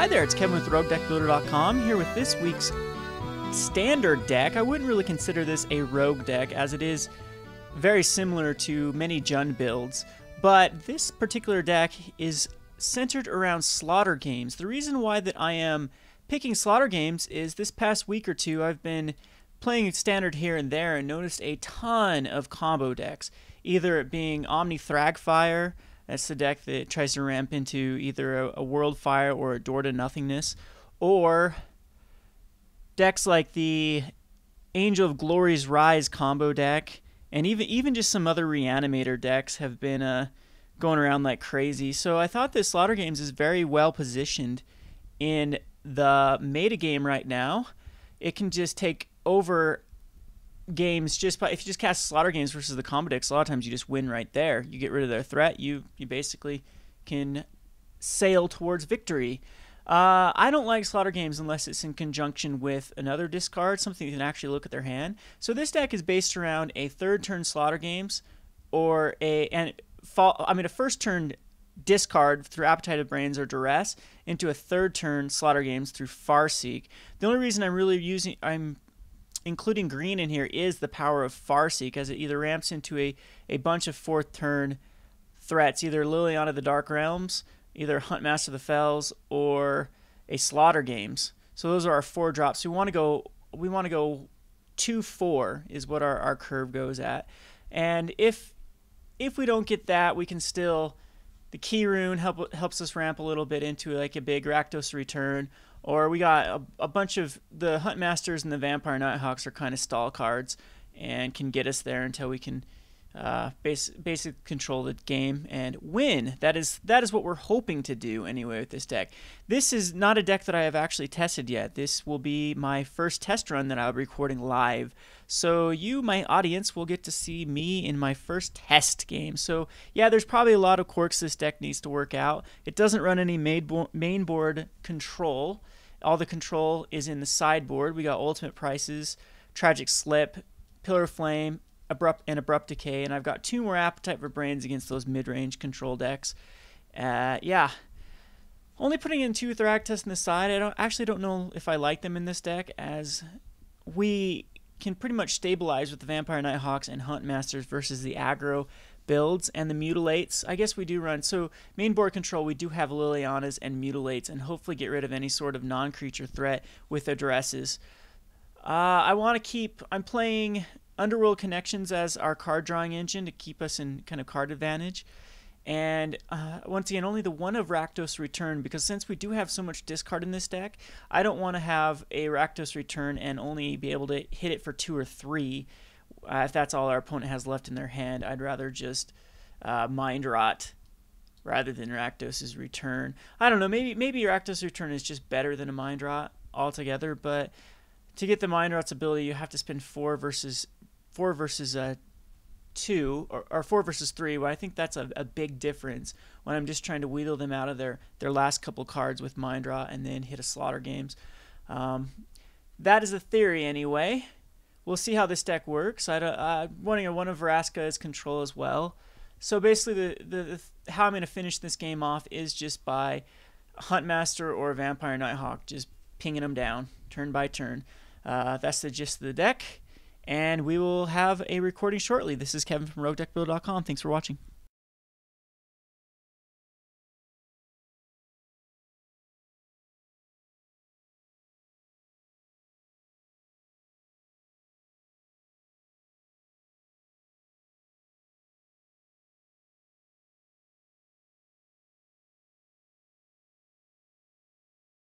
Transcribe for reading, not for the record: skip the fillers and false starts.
Hi there, it's Kevin with Roguedeckbuilder.com here with this week's standard deck. I wouldn't really consider this a rogue deck as it is very similar to many Jund builds, but this particular deck is centered around slaughter games. The reason why that I am picking slaughter games is this past week or two I've been playing standard here and there and noticed a ton of combo decks, either it being Omni Thragfire. That's the deck that tries to ramp into either a World Fire or a Door to Nothingness, or decks like the Angel of Glory's Rise combo deck, and even just some other Reanimator decks have been going around like crazy. So I thought this Slaughter Games is very well positioned in the meta game right now. It can just take over games just by, if you just cast Slaughter Games versus the combo decks, a lot of times you just win right there. You get rid of their threat, you basically can sail towards victory. I don't like Slaughter Games unless it's in conjunction with another discard, something you can actually look at their hand. So this deck is based around a third turn Slaughter Games or a first turn discard through Appetite of Brains or Duress into a third turn Slaughter Games through Farseek. The only reason I'm including green in here is the power of Farseek, as it either ramps into a bunch of fourth turn threats, either Liliana of the Dark Realms, either Huntmaster of the Fells, or a Slaughter Games. So those are our 4 drops. We want to go 2-4 is what our curve goes at. And if we don't get that, we can still, the Key Rune helps us ramp a little bit into like a big Rakdos Return. Or we got a bunch of the Huntmasters and the Vampire Nighthawks are kind of stall cards and can get us there until we can basically control the game and win. That is what we're hoping to do anyway with this deck. This is not a deck that I have actually tested yet. This will be my first test run that I'll be recording live. So you, my audience, will get to see me in my first test game. So yeah, there's probably a lot of quirks this deck needs to work out. It doesn't run any main board control. All the control is in the sideboard. We got Ultimate Prices, Tragic Slip, Pillar of Flame, Abrupt Decay, and I've got 2 more Appetite for Brains against those mid-range control decks. Yeah. Only putting in 2 Thragtusk in the side. I actually don't know if I like them in this deck, as we can pretty much stabilize with the Vampire Nighthawks and Huntmasters versus the aggro builds and the Mutilates. I guess we do run, so main board control, we do have Lilianas and Mutilates, and hopefully get rid of any sort of non-creature threat with Addresses. I'm playing Underworld Connections as our card drawing engine to keep us in kind of card advantage. And once again, only the one of Rakdos Return, because since we do have so much discard in this deck, I don't want to have a Rakdos Return and only be able to hit it for 2 or 3. If that's all our opponent has left in their hand, I'd rather just Mind Rot rather than Rakdos' Return. I don't know, maybe Rakdos' Return is just better than a Mind Rot altogether, but to get the Mind Rot's ability, you have to spend 4 versus 2 or 4 versus 3. Well, I think that's a big difference when I'm just trying to wheedle them out of their last couple cards with Mind Rot and then hit a Slaughter Games. That is a theory anyway. We'll see how this deck works. One of Vraska's control as well. So basically, how I'm going to finish this game off is just by Huntmaster or Vampire Nighthawk, just pinging them down turn by turn. That's the gist of the deck, and we will have a recording shortly. This is Kevin from Roguedeckbuilder.com. Thanks for watching.